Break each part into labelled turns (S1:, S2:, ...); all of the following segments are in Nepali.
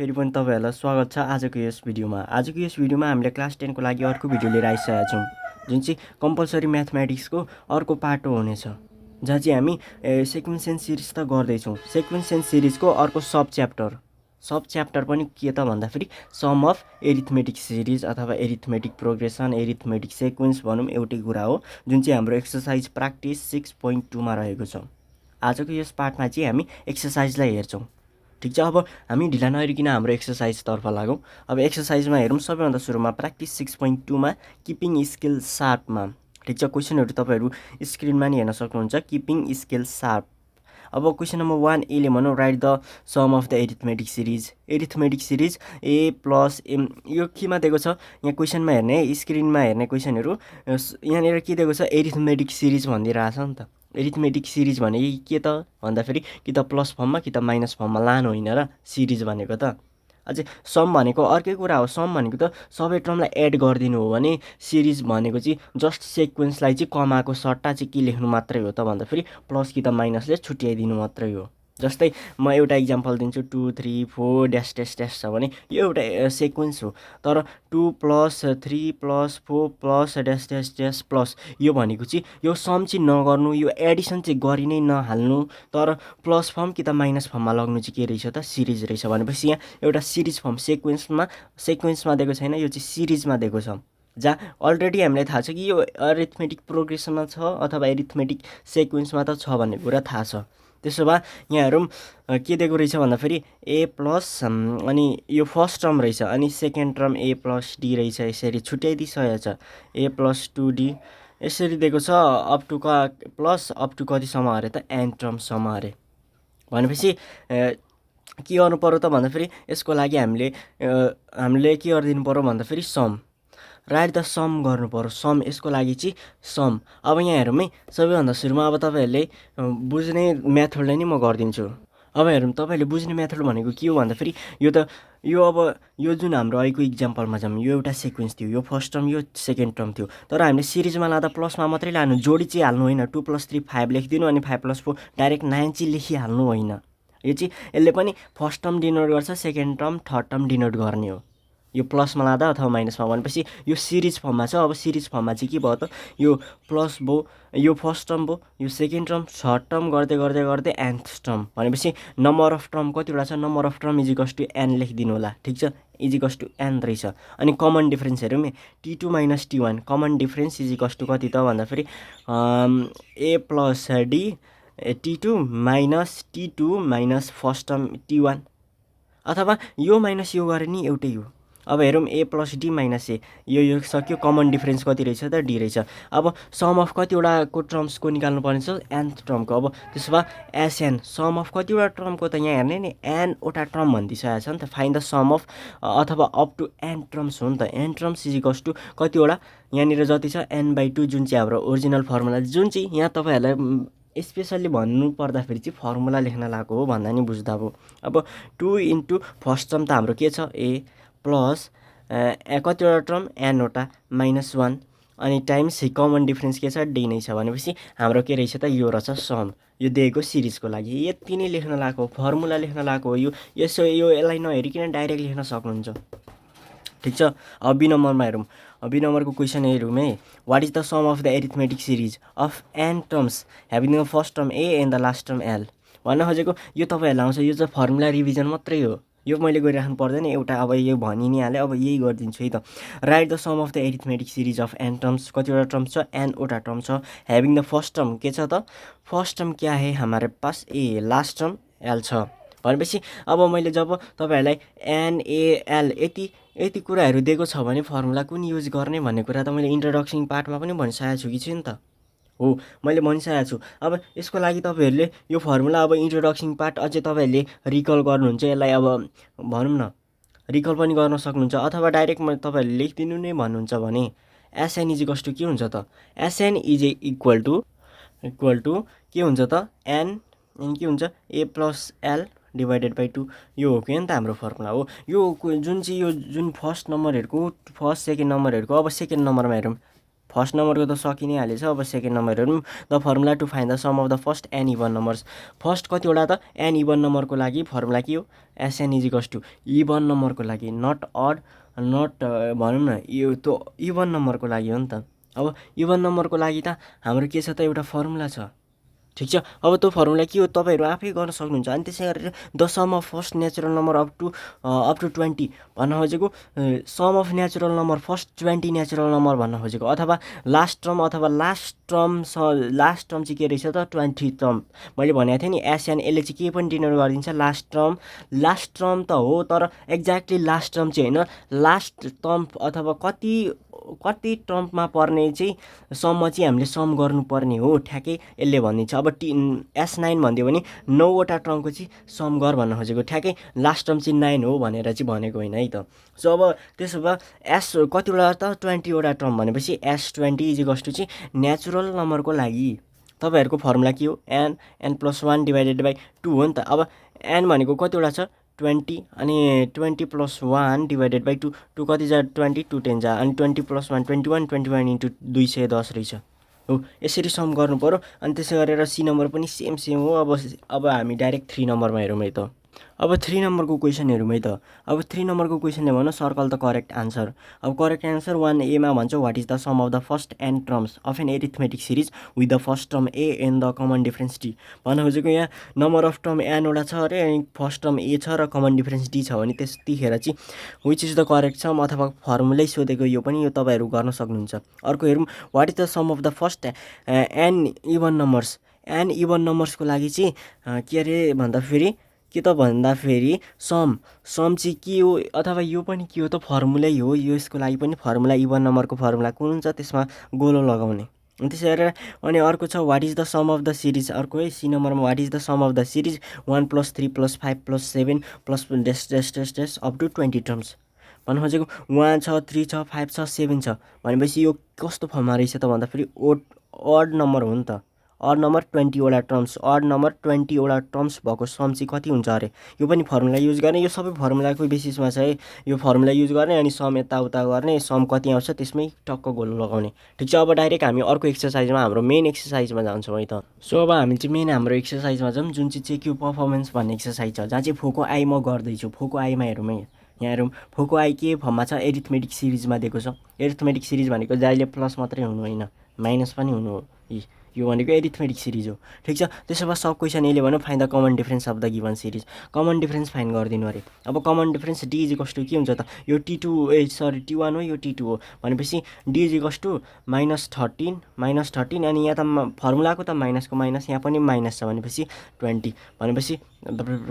S1: फेरि पनि तपाईहरुलाई स्वागत छ आजको यस भिडियोमा। हामीले क्लास 10 को लागि अर्को भिडियो लिएर आइसकेका छौं, जुन चाहिँ कम्पल्सरी म्याथमेटिक्सको अर्को पाटो हुनेछ। जहाँ चाहिँ हामी सिक्वेन्स एन्ड सिरिज त गर्दै छौं। सिक्वेन्स एन्ड सिरिजको अर्को सब च्याप्टर पनि के त भन्दाखेरि सम अफ एरिथमेटिक सिरिज अथवा एरिथमेटिक प्रोग्रेसन, एरिथमेटिक सिक्वेन्स भनौं एउटै कुरा हो, जुन चाहिँ हाम्रो एक्सरसाइज प्र्याक्टिस 6.2 मा रहेको छ। आजको यस पाठमा चाहिँ हामी एक्सरसाइजलाई हेर्छौं। ठीक छ, अब हामी ढिला नगरिकन हाम्रो एक्सरसाइज तर्फ लागौं। अब एक्सरसाइजमा हेरौं। सबैभन्दा सुरुमा प्र्याक्टिस 6.2 मा किपिङ स्किल शार्पमा। ठीक छ, क्वेशनहरु तपाईहरु स्क्रिनमा नि हेर्न सक्नुहुन्छ। Keeping skill sharp. अब क्वेशन नम्बर 1 ए ले भनौं write the sum of the arithmetic series. Arithmetic series a + m यो केमा दिएको छ? यहाँ क्वेशनमा हेर्ने, स्क्रिनमा हेर्ने क्वेशनहरु यहाँनिर के दिएको छ? एरिथमेटिक सिरिज भन्दिरहेछ नि त। एरिथमेटिक सिरिज भनेको के त भन्दाखेरि कि त प्लस फर्ममा कि त माइनस फर्ममा लानु होइन र सिरिज भनेको त। अझै सम भनेको अर्कै कुरा हो। सम भनेको त सबै टर्मलाई एड गरिदिनु हो भने सिरिज भनेको चाहिँ जस्ट सिक्वेन्सलाई चाहिँ कमाको सट्टा चाहिँ के लेख्नु मात्रै हो त भन्दाखेरि प्लस कि त माइनसले छुट्याइदिनु मात्रै हो। जस्तै म एउटा इक्जाम्पल दिन्छु। 2 3 4 ड्यास ड्यास ड्यास छ भने यो एउटा सिक्वेन्स हो। तर 2 + 3 + 4 + ड्यास ड्यास ड्यास प्लस यो भनेको चाहिँ यो सम चाहिँ नगर्नु, यो एडिसन चाहिँ गरि नै नहाल्नु, तर प्लस फर्म कि त माइनस फर्ममा लग्नु चाहिँ के रहेछ त? सिरिज रहेछ। भनेपछि यहाँ एउटा सिरिज फर्म सिक्वेन्समा दिएको छैन, यो चाहिँ सिरिजमा दिएको छ। जहाँ अलरेडी हामीलाई थाहा छ कि यो अरिथमेटिक प्रोग्रेसनमा छ अथवा एरिथमेटिक सिक्वेन्समा त छ भन्ने कुरा थाहा छ। त्यसो भए यहाँ हेरौँ के दिएको रहेछ भन्दाखेरि a प्लस अनि यो फर्स्ट टर्म रहेछ, अनि सेकेन्ड टर्म a + d रहेछ। यसरी छुट्याइदिइसकेको छ। a + 2d यसरी दिएको छ up to plus up to कतिसम्म अरे त? n टर्मसम्म अरे। भनेपछि के गर्नु पर्यो त भन्दाखेरि यसको लागि हामीले के गरिदिनु पर्यो भन्दाखेरि सम राइट द सम गर्नु पर्यो। सम यसको लागि चाहिँ सम। अब यहाँ हेरौँ है। सबैभन्दा सुरुमा अब तपाईहरुले बुझ्ने मेथडलाई नै म गरिदिन्छु। अब हेरौँ तपाईहरुले बुझ्ने मेथड भनेको के हो भन्दाखेरि यो जुन हाम्रो अहिलेको इक्जाम्पलमा छौँ, यो एउटा सिक्वेन्स थियो। यो फर्स्ट टर्म, यो सेकेन्ड टर्म थियो। तर हामीले सिरिजमा लाँदा प्लसमा मात्रै लानु, जोडी चाहिँ हाल्नु होइन। 2 + 3 5 लेखिदिनु अनि 5 + 4 डाइरेक्ट 9 चाहिँ लेखिहाल्नु होइन। यो चाहिँ यसले पनि फर्स्ट टर्म डिनोट गर्छ, second term, third term denote गर्ने हो। यो प्लसमा लाँदा अथवा माइनसमा। भनेपछि यो सिरिज फर्ममा छ। अब सिरिज फर्ममा चाहिँ के भयो त? यो प्लस भयो, यो फर्स्ट टर्म भयो, यो सेकेन्ड टर्म, थर्ड टर्म गर्दै गर्दै गर्दै nth टर्म। भनेपछि नम्बर अफ टर्म कतिवटा छ? नम्बर अफ टर्म = n लेखिदिनु होला। ठीक छ, = n रहेछ। अनि कमन डिफरेन्स हेरौँ है। t2 - t1 कमन डिफरेन्स = कति त भन्दाखेरि a + d t2 - t2 - first term t1, अथवा यो माइनस यो गरे नि एउटै हो। अब हेरौँ a + d - a यो सक्यो। कमन डिफरेन्स कति रहेछ त? d रहेछ। अब सम अफ कतिवटाको टर्म्सको निकाल्नु पर्ने छ? nth टर्मको। अब त्यसो भए sn सम अफ कतिवटा टर्मको त यहाँ हेर्ने नि n वटा टर्म भनिदिइसकेको छ नि त। फाइन्ड द सम अफ अथवा अप टु n टर्म्स हो नि त। n टर्म्स = कतिवटा? यहाँनिर जति छ n/2 जुन चाहिँ हाम्रो ओरिजिनल फर्मुला, जुन चाहिँ यहाँ तपाईहरुलाई स्पेसल्ली भन्नु पर्दाखेरि चाहिँ फर्मुला लेख्न लागेको हो भन्दा नि बुझ्दा भयो। अब 2 * फर्स्ट टर्म त हाम्रो के छ? a प्लस कतिवटा टर्म n वटा -1 अनि टाइम्स कमन डिफरेन्स के छ? d नै छ। भनेपछि हाम्रो के रहेछ त? यो रहेछ सम। यो दिएको सिरिजको लागि यति नै लेख्न लागेको हो, फर्मुला लेख्न लागेको हो। यसलाई नहेरिकन डाइरेक्ट लेख्न सक्नुहुन्छ। ठीक छ। अब बी नम्बरमा हेरौँ। बी नम्बरको क्वेसन हेरौँ है। What is the sum of the arithmetic series of n terms having the first term a and the last term l? भन्न खोजेको यो तपाईहरुलाई आउँछ। यो चाहिँ फर्मुला रिभिजन मात्रै हो। यो मैले गरिराख्नु पर्दैन। एउटा अब यो भनि नै हाले, अब यही गरिदिन्छु है त। Write the sum of the arithmetic series of n terms. कतिवटा टर्म्स छ? n वटा टर्म छ। ह्याभिङ द फर्स्ट टर्म के छ त? फर्स्ट टर्म क्या है हमारे पास? a, लास्ट टर्म l छ। भनेपछि अब मैले जब तपाईहरुलाई n a l यति कुराहरु दिएको छ भने फर्मुला कुन युज गर्ने भन्ने कुरा त मैले इन्ट्रोडक्सन पार्टमा पनि भनिसकेको छु कि छैन त? हो, मैले भनिसकेको छु। अब यसको लागि तपाईहरुले यो फर्मुला अब इन्ट्रोडक्सन पार्ट अझै तपाईहरुले रिकल गर्नुहुन्छ। यसलाई अब भनौँ न रिकल पनि गर्न सक्नुहुन्छ, अथवा डाइरेक्ट तपाईहरुले लेखिदिनु नै भन्नुहुन्छ भने sn = के हुन्छ त? sn = के हुन्छ त? n के हुन्छ? a + l / 2 यो हो के नि त हाम्रो फर्मुला हो। यो जुन फर्स्ट नम्बरहरुको, फर्स्ट सेकेन्ड नम्बरहरुको। अब सेकेन्ड नम्बरमा हेरौँ। फर्स्ट नम्बरको त सकि नै हालेछ। अब सेकेन्ड नम्बर हेरौँ। The formula to find the sum of the first N even numbers. First कतिवटा त एन इभन नम्बरको लागि फर्मुला के हो, एसएन इजिकल्स टु इभन नम्बरको लागि, नट अड, नट भनौँ न यो त इभन नम्बरको लागि हो नि त। अब इभन नम्बरको लागि त हाम्रो के छ त एउटा फर्मुला छ, ठिक छ। अब त्यो फर्मुला के हो तपाईँहरू आफै गर्न सक्नुहुन्छ। अनि त्यसै गरेर the sum of first natural number up to 20 भन्न खोजेको, sum of natural number first 20 natural number भन्न खोजेको, अथवा लास्ट टर्म चाहिँ के रहेछ त 20 टर्म। मैले भनेको थिएँ नि एसएन, यसले चाहिँ के पनि डिनोट गरिदिन्छ, लास्ट टर्म त हो, तर एक्ज्याक्टली लास्ट टर्म चाहिँ होइन, लास्ट टर्म अथवा कति टर्ममा पर्ने चाहिँ सम्म चाहिँ हामीले सम गर्नुपर्ने हो, ठ्याक्कै यसले भनिदिन्छ। अब S9 भनिदियो भने 9वटा टर्मको चाहिँ सम गर भन्न खोजेको, ठ्याक्कै लास्ट टर्म चाहिँ 9 हो भनेर चाहिँ भनेको होइन है त। सो अब त्यसो भए एस कतिवटा त 20वटा टर्म भनेपछि S20 इजिकल्स टु चाहिँ नेचुरल नम्बरको लागि तपाईँहरूको फर्मुला के हो, n + 1 डिभाइडेड बाई 2 हो नि त। अब n भनेको कतिवटा छ 20, अनि 20 + 1 डिभाइडेड बाई 2, 2 कति जा 20, 2 10 जा, अनि 20 + 1 21 इन्टु 210 रहेछ हो। यसरी सम गर्नु पऱ्यो। अनि त्यसै गरेर सी नम्बर पनि सेम हो। अब हामी डाइरेक्ट 3 नम्बरमा हेरौँ है त। अब 3 नम्बरको क्वेसन हेरौँ है त। अब 3 नम्बरको क्वेसनले भनौँ सर्कल द करेक्ट आन्सर। अब करेक्ट आन्सर 1A मा भन्छ what is the sum of the first n terms of an arithmetic series with the first term A and the common difference D. भन्न खोजेको यहाँ नम्बर अफ टर्म nवटा छ अरे, अनि फर्स्ट टर्म ए छ र कमन डिफरेन्स डी छ भने त्यतिखेर चाहिँ which is the correct sum, अथवा फर्मुलै सोधेको यो पनि, यो तपाईँहरू गर्न सक्नुहुन्छ। अर्को हेरौँ what is the sum of the first n even numbers. n even नम्बर्सको लागि चाहिँ के अरे भन्दाखेरि सम चाहिँ के हो, अथवा यो पनि के हो त फर्मुलै हो। यसको लागि पनि फर्मुला, इभन नम्बरको फर्मुला कुन हुन्छ त्यसमा गोलो लगाउने। अनि त्यसै गरेर अनि अर्को छ what is the sum of the series. अर्को है सी नम्बरमा what is the sum of the series 1 + 3 + 5 + 7 + -- up to 20 terms. भन्नु खोजेको 1 छ, 3 छ, 5 छ, 7 छ भनेपछि यो कस्तो फर्ममा रहेछ त भन्दाखेरि ओड नम्बर हो नि त। अड नम्बर 20वटा टर्म्स, अड नम्बर 20वटा टर्म्स भएको सम चाहिँ कति हुन्छ अरे। यो पनि फर्मुला युज गर्ने, यो सबै फर्मुलाको बेसिसमा छ है। यो फर्मुला युज गर्ने, अनि सम यताउता गर्ने, सम कति आउँछ त्यसमै टक्क गोल लगाउने, ठिक छ। अब डाइरेक्ट हामी अर्को एक्सर्साइजमा, हाम्रो मेन एक्सर्साइजमा जान्छौँ है त। सो अब हामी चाहिँ मेन हाम्रो एक्सर्साइजमा जाउँ, जुन चाहिँ चेक यु पर्फर्मेन्स भन्ने एक्सर्साइज छ, जहाँ चाहिँ फोको आई म गर्दैछु। फोको आईमा हेरौँ है, यहाँ हेरौँ फोको आई के फर्ममा छ, एरिथमेटिक सिरिजमा दिएको छ। एरिथमेटिक सिरिज भनेको जहिले प्लस मात्रै हुनु होइन, माइनस पनि हुनु हो। यो भनेको एरिथमेटिक सिरिज हो, ठिक छ। त्यसो भए सब क्वेसन यसले भन्यो find the common difference of the given series. Common difference find गरिदिनु अरे। अब common difference D equals to के हुन्छ त, यो T1 हो, यो T2 हो भनेपछि डी इजिकल्स टु -13 अनि यहाँ त फर्मुलाको त माइनसको माइनस, यहाँ पनि माइनस छ भनेपछि 20 भनेपछि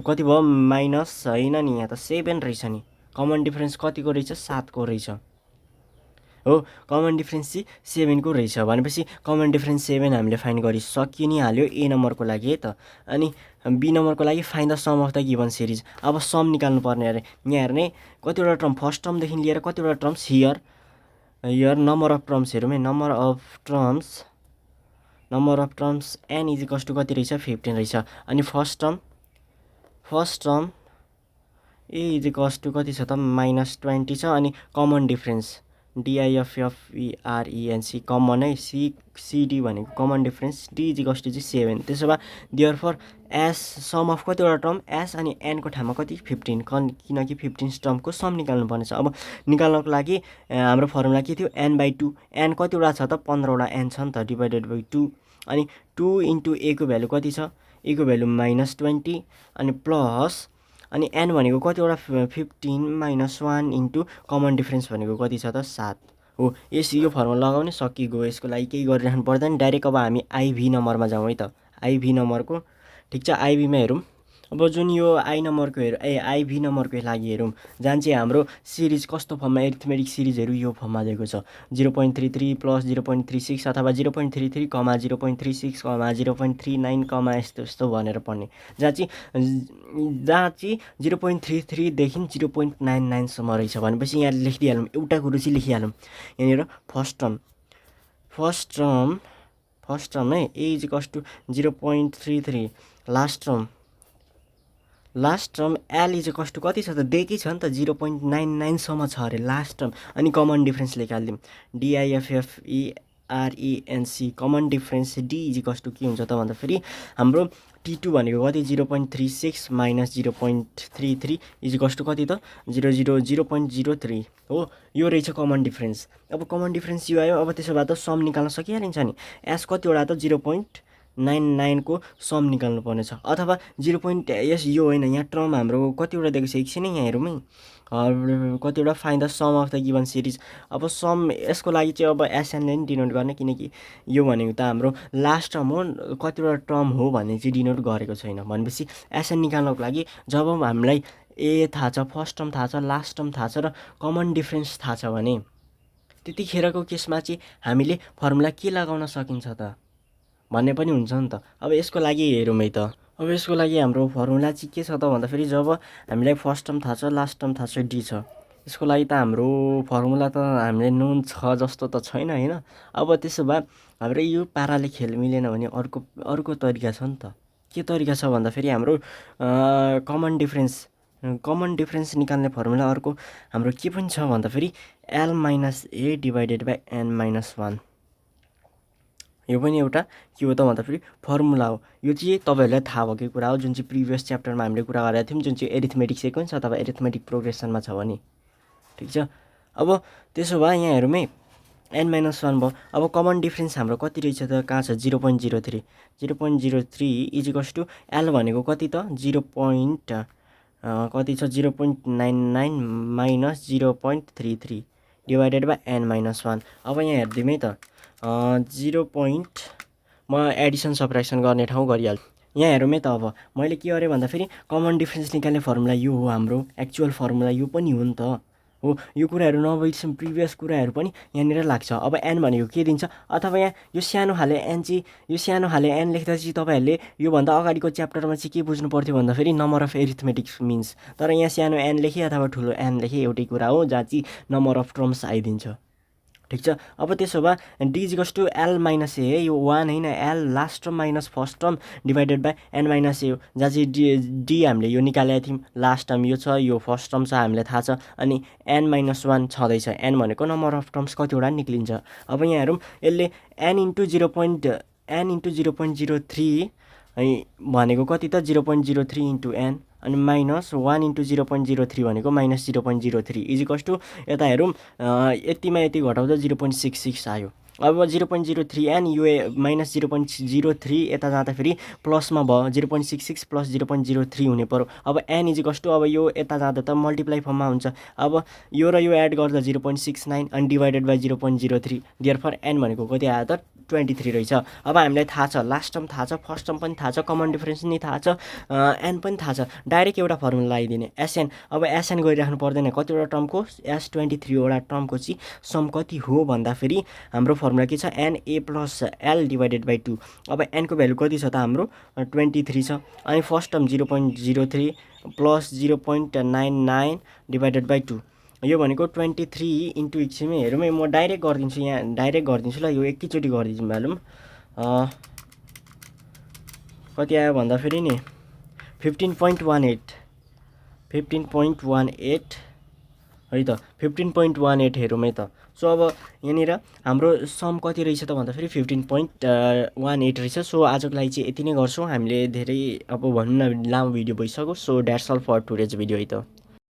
S1: कति भयो माइनस होइन नि, यहाँ त 7 रहेछ नि। कमन डिफरेन्स कतिको रहेछ 7को रहेछ हो। कमन डिफरेन्स चाहिँ 7को रहेछ भनेपछि कमन डिफरेन्स 7 हामीले फाइन्ड गरिसकि नै हाल्यो ए नम्बरको लागि है त। अनि बी नम्बरको लागि find the sum of the given series. अब सम निकाल्नु पर्ने अरे। यहाँ हेर्ने कतिवटा टर्म, फर्स्ट टर्मदेखि लिएर कतिवटा terms here number of terms हेरौँ है। Number of terms N equals to कति रहेछ 15 रहेछ। अनि first term A equals to कति छ त -20 छ। अनि कमन डिफरेन्स DIFFERENC कमन है, सिडी भनेको common difference, D equals to चाहिँ 7। त्यसो भए देयरफोर एस सम अफ कतिवटा टर्म एस अनि एनको ठाउँमा कति 15, किनकि 15 टर्मको सम निकाल्नु पर्नेछ। अब निकाल्नको लागि हाम्रो फर्मुला के थियो n/2। एन कतिवटा छ त 15वटा एन छ नि त, डिभाइडेड बाई 2। अनि 2 इन्टु ए को भ्यालु कति छ, ए को भ्यालु -20 अनि प्लस, अनि एन भनेको कतिवटा 15 - 1 इन्टु कमन डिफरेन्स भनेको कति छ त 7 हो। यो फर्मुला लगाउने सकिगयो। यसको लागि केही गरिराख्नु पर्दैन, डाइरेक्ट अब हामी आइभी नम्बरमा जाउँ है त। आइभी नम्बरको ठिक छ, आइभीमा हेरौँ। अब जुन यो आइभी नम्बरको लागि हेरौँ, जहाँ चाहिँ हाम्रो सिरिज कस्तो फर्ममा, एरिथमेटिक सिरिजहरू यो फर्ममा दिएको छ 0.33 + 0.36 अथवा 0.33, 0.36, 0.39, यस्तो भनेर पढ्ने। जहाँ चाहिँ 0.33 देखि 0.99 सम्म रहेछ भनेपछि यहाँ लेखिदिइहालौँ, एउटा कुरो चाहिँ लेखिहालौँ यहाँनिर। फर्स्ट टर्म है a equals to 0.33, last term l equals to कति छ त दिएकै छ नि त 0.99 सम्म छ अरे लास्ट टर्म। अनि कमन डिफरेन्स निकालिदिउँ, difference common difference D equals to के हुन्छ त भन्दाखेरि हाम्रो T2 भनेको कति 0.36 माइनस 0.33 इजिकल्स टु कति त 0.03 हो। यो रहेछ कमन डिफरेन्स। अब कमन डिफरेन्स यो आयो। अब त्यसो भए त सम निकाल्न सकिहालिन्छ नि। एस कतिवटा त 0.99 को सम निकाल्नु पर्नेछ अथवा 0. यस यो होइन, यहाँ टर्म हाम्रो कतिवटा दिएको छ एकछिन यहाँ हेरौँ है। कतिवटा find the sum of the given series. अब सम यसको लागि चाहिँ अब एसएनले नि डिनोट गर्ने, किनकि यो भनेको त हाम्रो लास्ट टर्म हो, कतिवटा टर्म हो भन्ने चाहिँ डिनोट गरेको छैन। भनेपछि एसएन निकाल्नको लागि जब हामीलाई ए थाहा छ, फर्स्ट टर्म थाहा छ, लास्ट टर्म थाहा छ र कमन डिफरेन्स थाहा छ भने त्यतिखेरको केसमा चाहिँ हामीले फर्मुला के लगाउन सकिन्छ त भन्ने पनि हुन्छ नि त। अब यसको लागि हेरौँ है त। अब यसको लागि हाम्रो फर्मुला चाहिँ के छ त भन्दाखेरि जब हामीलाई फर्स्ट टर्म थाहा छ, लास्ट टर्म थाहा छ, डी छ, यसको लागि त हाम्रो फर्मुला त हामीले नोन छ जस्तो त छैन होइन। अब त्यसो भए हाम्रो यो पाराले खेल मिलेन भने अर्को तरिका छ नि त। के तरिका छ भन्दाखेरि हाम्रो कमन डिफरेन्स निकाल्ने फर्मुला अर्को हाम्रो के पनि छ भन्दाखेरि L minus A divided by an minus 1। यो पनि एउटा के हो त भन्दाखेरि फर्मुला हो। यो चाहिँ तपाईँहरूलाई थाहा भएकै कुरा हो, जुन चाहिँ प्रिभियस च्याप्टरमा हामीले कुरा गरेका थियौँ, जुन चाहिँ एरिथमेटिक सिक्वेन्स अथवा एरिथमेटिक प्रोग्रेसनमा छ भने। ठिक छ। अब त्यसो भए यहाँ हेरौँ है, एन माइनस 1 भयो। अब कमन डिफरेन्स हाम्रो कति रहेछ त, कहाँ छ 0.03 इजिकल्स टु एल भनेको कति त कति छ 0.99 minus 0.33 divided by an minus 1। अब यहाँ हेरिदिउँ है त, म एडिसन सब्ट्र्याक्सन गर्ने ठाउँ गरिहाल्छु। यहाँ हेरौँ है त। अब मैले के गरेँ भन्दाखेरि कमन डिफरेन्स निकाल्ने फर्मुला यो हो, हाम्रो एक्चुअल फर्मुला यो पनि हो नि त हो। यो कुराहरू नभइसम्म प्रिभियस कुराहरू पनि यहाँनिर लाग्छ। अब एन भनेको के दिन्छ, अथवा यहाँ यो सानो खाले एन चाहिँ, यो सानो खाले एन लेख्दा चाहिँ तपाईँहरूले योभन्दा अगाडिको च्याप्टरमा चाहिँ के बुझ्नु पर्थ्यो भन्दाखेरि नम्बर अफ एरिथमेटिक मिन्स। तर यहाँ सानो एन लेखेँ अथवा ठुलो एन लेखेँ एउटै कुरा हो, जहाँ चाहिँ नम्बर अफ टर्म्स आइदिन्छ। ठिक छ। अब त्यसो भए d equals to l minus a है, यो 1 होइन, l last term minus first term divided by an minus a हो, जहाँ चाहिँ डी हामीले यो निकालेका थियौँ। लास्ट टर्म यो छ, यो फर्स्ट टर्म छ, हामीलाई थाहा छ, अनि एन माइनस 1 छँदैछ। एन भनेको नम्बर अफ टर्म्स कतिवटा निक्लिन्छ। अब यहाँ हेरौँ, यसले एन इन्टु 0.03 भनेको कति त 0.03 इन्टु एन, अनि माइनस 1 इन्टु 0.03 भनेको माइनस 0.03 इजिकल्स टु यता हेरौँ, यतिमा यति घटाउँदा 0.66 आयो। अब 0.03 एन यो माइनस 0.03 यता जाँदाखेरि प्लसमा भयो, 0.66 प्लस 0.03 हुने पर्यो। अब एन इजिकल्स टु अब यो यता जाँदा त मल्टिप्लाई फर्ममा हुन्छ। अब यो र यो एड गर्दा 0.69 अनि डिभाइडेड बाई 0.03, देयरफोर एन भनेको कति आयो त 23 रहेछ। अब हामीलाई थाहा छ, लास्ट टर्म थाहा छ, फर्स्ट टर्म पनि थाहा छ, कमन डिफरेन्स नि थाहा छ, एन पनि थाहा छ। डाइरेक्ट एउटा फर्मुला लगाइदिने एसएन। अब एसएन गरिराख्नु पर्दैन, कतिवटा टर्मको 23 वटा टर्मको चाहिँ सम कति हो भन्दाखेरि हाम्रो फर्मुला के छ, N A plus L divided by 2। अब एनको भ्यालु कति छ त हाम्रो 23 छ, अनि first term 0.03 plus 0.99 divided by 2, यो भनेको 23 इन्टु एकछिनमै हेरौँ है, म डाइरेक्ट गरिदिन्छु, यहाँ डाइरेक्ट गरिदिन्छु ल, यो एकैचोटि गरिदिन्छु मालुम कति आयो भन्दाखेरि नि 15.18 है त, 15.18 हेरौँ है त। सो अब यहाँनिर हाम्रो सम कति रहेछ त भन्दाखेरि 15.18 रहेछ। सो आजको लागि चाहिँ यति नै गर्छौँ हामीले, धेरै अब भनौँ न लामो भिडियो भइसक्यो। So that's all for today's video है त।